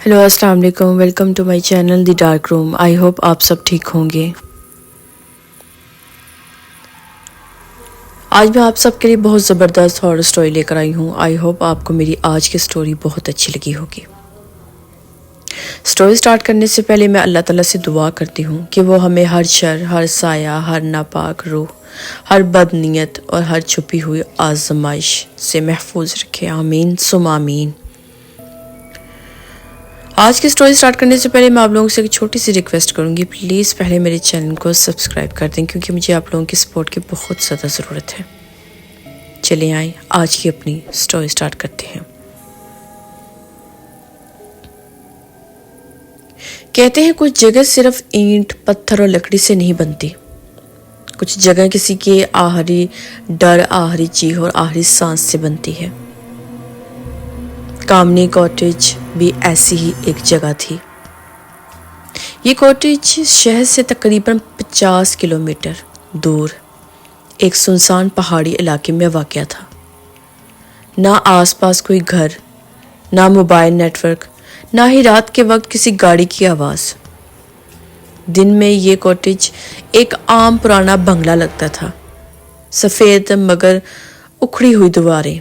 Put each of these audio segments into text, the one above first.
Hello अस्सलाम वालेकुम, welcome to my channel the dark room. I hope आप सब ठीक होंगे। आज मैं आप सबके लिए बहुत ज़बरदस्त हॉरर स्टोरी लेकर आई हूँ। आई होप आपको मेरी आज की स्टोरी बहुत अच्छी लगी होगी। स्टोरी स्टार्ट करने से पहले मैं अल्लाह ताला से दुआ करती हूँ कि वो हमें हर शर, हर साया, हर नापाक रूह, हर बदनीयत और हर छुपी हुई आजमाइश से महफूज रखे। आमीन सुम आमीन। आज की स्टोरी स्टार्ट करने से पहले मैं आप लोगों से एक छोटी सी रिक्वेस्ट करूंगी। प्लीज़ पहले मेरे चैनल को सब्सक्राइब कर दें, क्योंकि मुझे आप लोगों की सपोर्ट की बहुत ज़्यादा ज़रूरत है। चलिए आए आज की अपनी स्टोरी स्टार्ट करते हैं। कहते हैं कुछ जगह सिर्फ ईंट, पत्थर और लकड़ी से नहीं बनती। कुछ जगह किसी के आखिरी डर, आखिरी चीख और आखिरी सांस से बनती है। कामनी कॉटेज भी ऐसी ही एक जगह थी। ये कॉटेज शहर से तकरीबन 50 किलोमीटर दूर एक सुनसान पहाड़ी इलाके में वाक़या था। ना आसपास कोई घर, ना मोबाइल नेटवर्क, ना ही रात के वक्त किसी गाड़ी की आवाज़। दिन में ये कॉटेज एक आम पुराना बंगला लगता था। सफ़ेद मगर उखड़ी हुई दीवारें,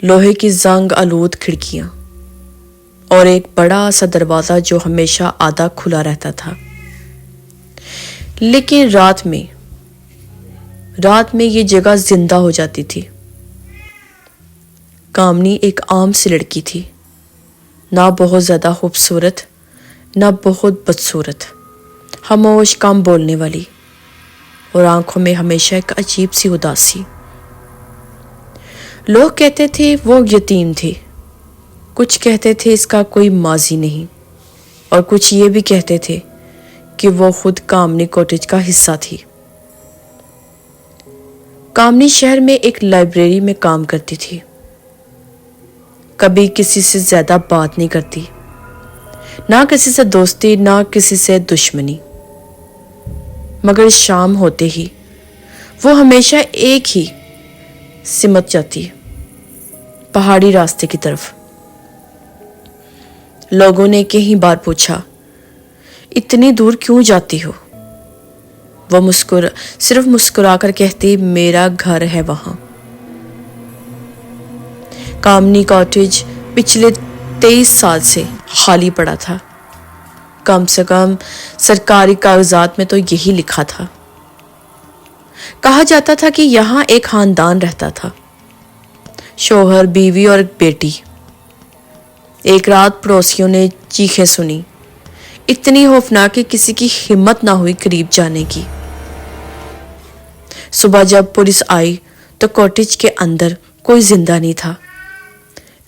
लोहे की जंग आलूद खिड़कियां और एक बड़ा सा दरवाज़ा जो हमेशा आधा खुला रहता था। लेकिन रात में ये जगह जिंदा हो जाती थी। कामनी एक आम सी लड़की थी, ना बहुत ज़्यादा खूबसूरत, ना बहुत बदसूरत, खामोश, कम बोलने वाली और आंखों में हमेशा एक अजीब सी उदासी। लोग कहते थे वो यतीम थी, कुछ कहते थे इसका कोई माजी नहीं, और कुछ ये भी कहते थे कि वो खुद कामनी कॉटेज का हिस्सा थी। कामनी शहर में एक लाइब्रेरी में काम करती थी। कभी किसी से ज़्यादा बात नहीं करती, ना किसी से दोस्ती, ना किसी से दुश्मनी। मगर शाम होते ही वो हमेशा एक ही सिमट जाती, पहाड़ी रास्ते की तरफ। लोगों ने कई बार पूछा, इतनी दूर क्यों जाती हो? वो सिर्फ मुस्कुराकर कहती, मेरा घर है वहां। कामनी कॉटेज पिछले 23 साल से खाली पड़ा था। कम से कम सरकारी कागजात में तो यही लिखा था। कहा जाता था कि यहाँ एक खानदान रहता था, शौहर, बीवी और एक बेटी। एक रात पड़ोसियों ने चीखें सुनी, इतनी खौफनाक कि किसी की हिम्मत ना हुई करीब जाने की। सुबह जब पुलिस आई तो कॉटेज के अंदर कोई जिंदा नहीं था,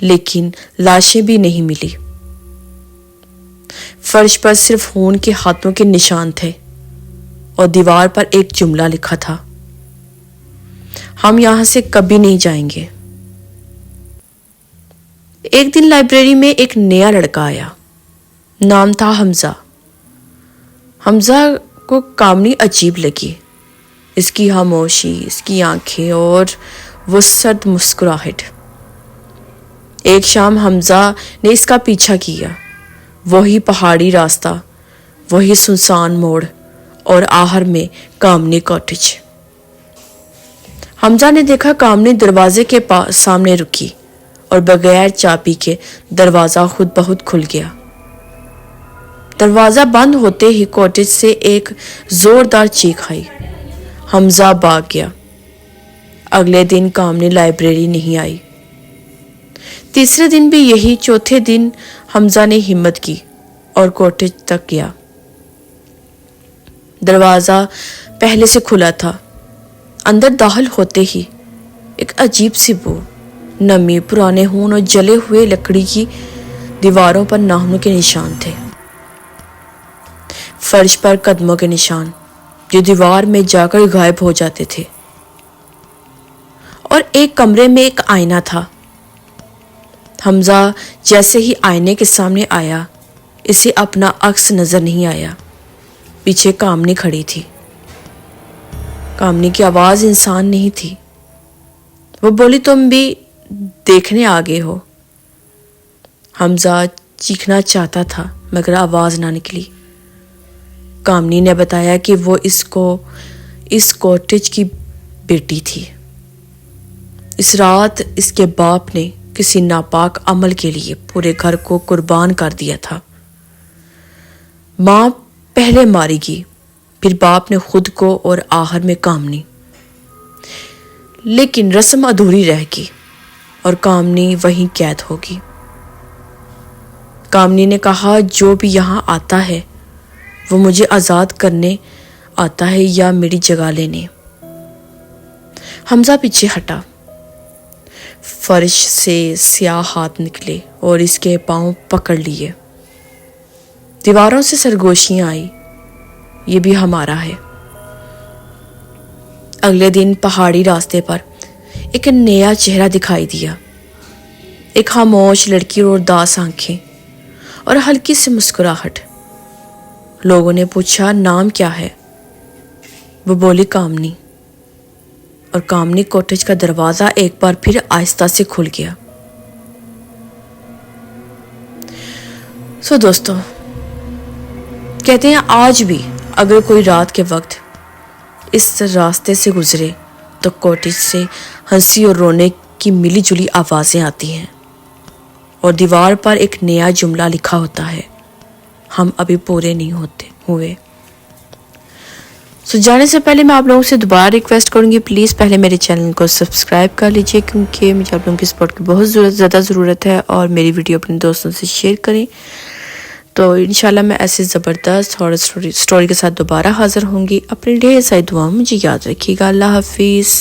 लेकिन लाशें भी नहीं मिली। फर्श पर सिर्फ खून के हाथों के निशान थे और दीवार पर एक जुमला लिखा था, हम यहां से कभी नहीं जाएंगे। एक दिन लाइब्रेरी में एक नया लड़का आया। नाम था हमजा। हमजा को कामनी अजीब लगी। इसकी खामोशी, इसकी आंखें और वो सर्द मुस्कुराहट। एक शाम हमजा ने इसका पीछा किया। वही पहाड़ी रास्ता, वही सुनसान मोड़ और आखिर में कामनी कॉटेज। हमजा ने देखा कामनी दरवाजे के सामने रुकी और बगैर चाबी के दरवाजा खुद ब खुद खुल गया। दरवाजा बंद होते ही कॉटेज से एक जोरदार चीख आई। हमजा भाग गया। अगले दिन कामनी लाइब्रेरी नहीं आई। तीसरे दिन भी यही। चौथे दिन हमजा ने हिम्मत की और कॉटेज तक गया। दरवाजा पहले से खुला था। अंदर दाखिल होते ही एक अजीब सी बू, नमी, पुराने खून और जले हुए लकड़ी की दीवारों पर नाखूनों के निशान थे। फर्श पर कदमों के निशान जो दीवार में जाकर गायब हो जाते थे। और एक कमरे में एक आईना था। हमजा जैसे ही आईने के सामने आया, इसे अपना अक्स नजर नहीं आया। पीछे कामनी खड़ी थी। कामनी की आवाज इंसान नहीं थी। वो बोली, तुम भी देखने आ गए हो? حمزہ چیخنا چاہتا تھا مگر آواز نہ نکلی۔ کامنی نے بتایا کہ وہ اس کاٹیج کی بیٹی تھی۔ اس رات اس کے باپ نے کسی ناپاک عمل کے لیے پورے گھر کو قربان کر دیا تھا۔ ماں پہلے ماری گئی، پھر باپ نے خود کو اور آخر میں کامنی، لیکن رسم ادھوری رہ گئی اور کامنی وہیں قید ہوگی۔ کامنی نے کہا جو بھی یہاں آتا ہے وہ مجھے آزاد کرنے آتا ہے یا میری جگہ لینے۔ حمزہ پیچھے ہٹا، فرش سے سیاہ ہاتھ نکلے اور اس کے پاؤں پکڑ لیے۔ دیواروں سے سرگوشیاں آئی، یہ بھی ہمارا ہے۔ اگلے دن پہاڑی راستے پر ایک نیا چہرہ دکھائی دیا، ایک خاموش لڑکی اور اداس آنکھیں اور ہلکی سی مسکراہٹ۔ لوگوں نے پوچھا نام کیا ہے؟ وہ بولی کامنی، اور کامنی کاٹیج کا دروازہ ایک بار پھر آہستہ سے کھل گیا۔ دوستو، کہتے ہیں آج بھی اگر کوئی رات کے وقت اس راستے سے گزرے تو کاٹیج سے ہنسی اور رونے کی ملی جلی آوازیں آتی ہیں اور دیوار پر ایک نیا جملہ لکھا ہوتا ہے، ہم ابھی پورے نہیں ہوئے۔ جانے سے پہلے میں آپ لوگوں سے دوبارہ ریکویسٹ کروں گی، پلیز پہلے میرے چینل کو سبسکرائب کر لیجئے، کیونکہ مجھے آپ لوگوں کی سپورٹ کی بہت زیادہ ضرورت ہے، اور میری ویڈیو اپنے دوستوں سے شیئر کریں۔ تو انشاءاللہ میں ایسے زبردست اور سٹوری کے ساتھ دوبارہ حاضر ہوں گی۔ اپنے ڈھیر ساری دعاؤں مجھے یاد رکھیے گا۔ اللہ حافظ۔